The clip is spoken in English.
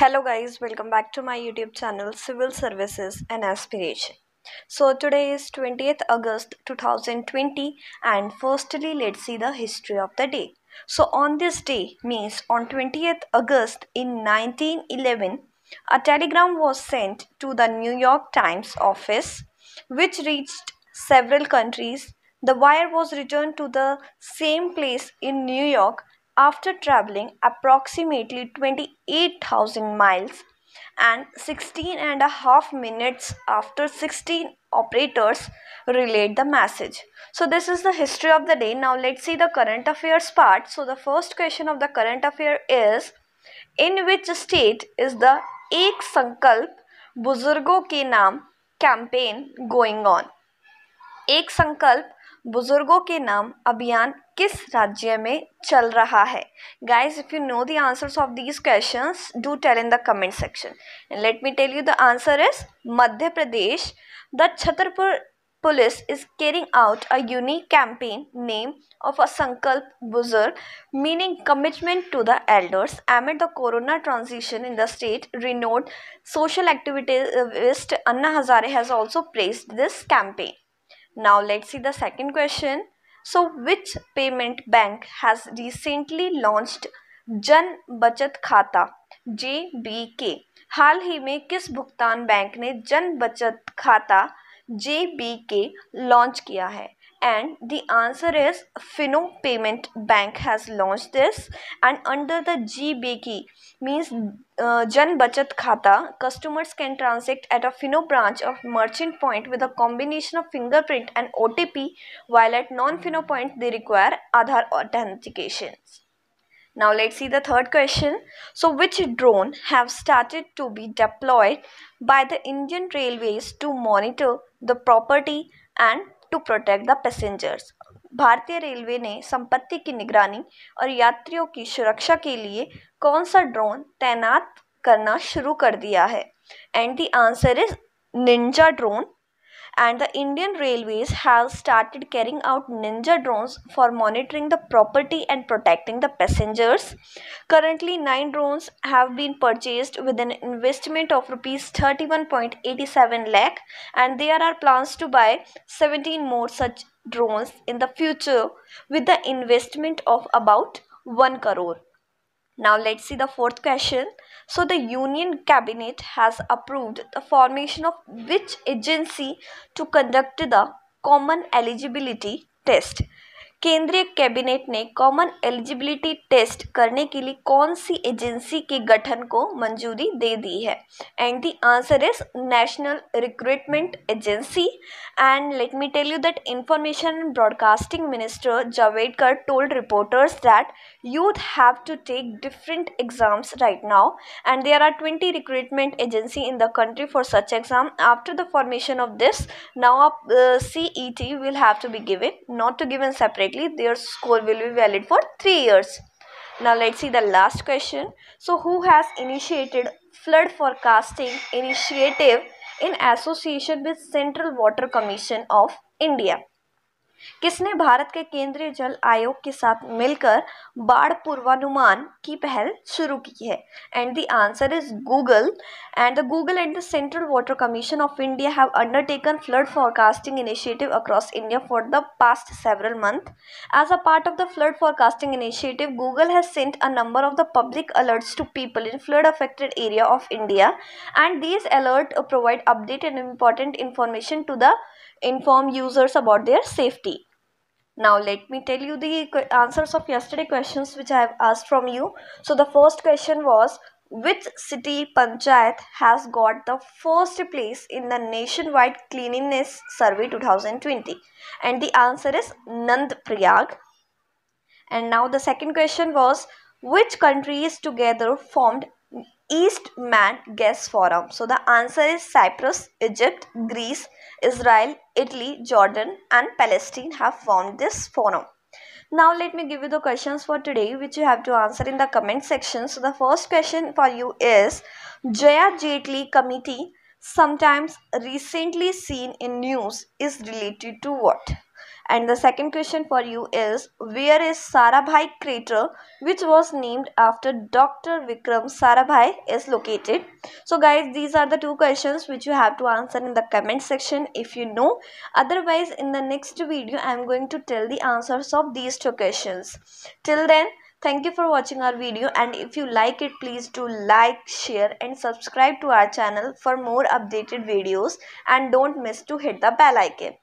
Hello guys, welcome back to my YouTube channel Civil Services and Aspiration. So today is 20th August 2020 and firstly let's see the history of the day. So on this day means on 20th August in 1911 a telegram was sent to the New York Times office which reached several countries. The wire was returned to the same place in New York after traveling approximately 28,000 miles and 16 and a half minutes after 16 operators relayed the message. So this is the history of the day. Now let's see the current affairs part. So the first question of the current affair is, in which state is the एक संकल्प बुजुर्गों के नाम campaign going on? एक संकल्प बुजुर्गों के नाम अभियान किस राज्य में चल रहा है? Guys, if you know the answers of these questions, do tell in the comment section. And let me tell you the answer is Madhya Pradesh. The Chhatarpur police is carrying out a unique campaign named of a Sankalp Buzurg, meaning commitment to the elders. Amid the corona transition in the state, renowned social activist Anna Hazare has also praised this campaign. Now let's see the second question. So which payment bank has recently launched जन बचत खाता JBK? हाल ही में किस भुगतान bank ने जन बचत खाता JBK लॉन्च किया है? And the answer is Fino Payment Bank has launched this, and under the JBK means Jan Bachat Khata, customers can transact at a Fino branch of merchant point with a combination of fingerprint and OTP, while at non-Fino point they require Aadhaar authentications. Now let's see the third question. So which drone have started to be deployed by the Indian Railways to monitor the property and to protect the passengers? भारतीय railway ने संपत्ति की निगरानी और यात्रियों की सुरक्षा के लिए कौन सा ड्रोन तैनात करना शुरू कर दिया है? And the answer is Ninja drone. And the Indian Railways have started carrying out ninja drones for monitoring the property and protecting the passengers. Currently 9 drones have been purchased with an investment of rupees 31.87 lakh, and there are plans to buy 17 more such drones in the future with the investment of about 1 crore. Now let's see the fourth question. So the Union Cabinet has approved the formation of which agency to conduct the Common Eligibility Test? केंद्रीय cabinet ने common eligibility test करने के लिए कौन सी agency के गठन को मंजूरी दे दी है? And the answer is national recruitment agency. And let me tell you that information and broadcasting minister Javadekar told reporters that youth have to take different exams right now, and there are 20 recruitment agency in the country for such exam. After the formation of this, now CET will have to be given, not to given separately. Their score will be valid for 3 years. Now let's see the last question. So who has initiated flood forecasting initiative in association with Central Water Commission of India? किसने भारत के केंद्रीय जल आयोग के साथ मिलकर बाढ़ पूर्वानुमान की पहल शुरू की है? And the answer is Google. And the Google and the central water commission of India have undertaken flood forecasting initiative across India for the past several months. As a part of the flood forecasting initiative, Google has sent a number of the public alerts to people in flood affected area of India, and these alerts provide update and important information to the inform users about their safety. Now let me tell you the answers of yesterday questions which I have asked from you. So the first question was, which city panchayat has got the first place in the nationwide cleanliness survey 2020? And the answer is Nand Prayag. And now the second question was, which countries together formed Eastman Gas Forum? So the answer is Cyprus, Egypt, Greece, Israel, Italy, Jordan and Palestine have formed this forum. Now let me give you the questions for today which you have to answer in the comment section. So the first question for you is, Jaya Jaitley committee sometimes recently seen in news is related to what? And the second question for you is, where is Sarabhai crater, which was named after Dr. Vikram Sarabhai, is located? So guys, these are the two questions which you have to answer in the comment section if you know. Otherwise, in the next video I am going to tell the answers of these two questions. Till then, thank you for watching our video, and if you like it, please do like, share and subscribe to our channel for more updated videos, and don't miss to hit the bell icon.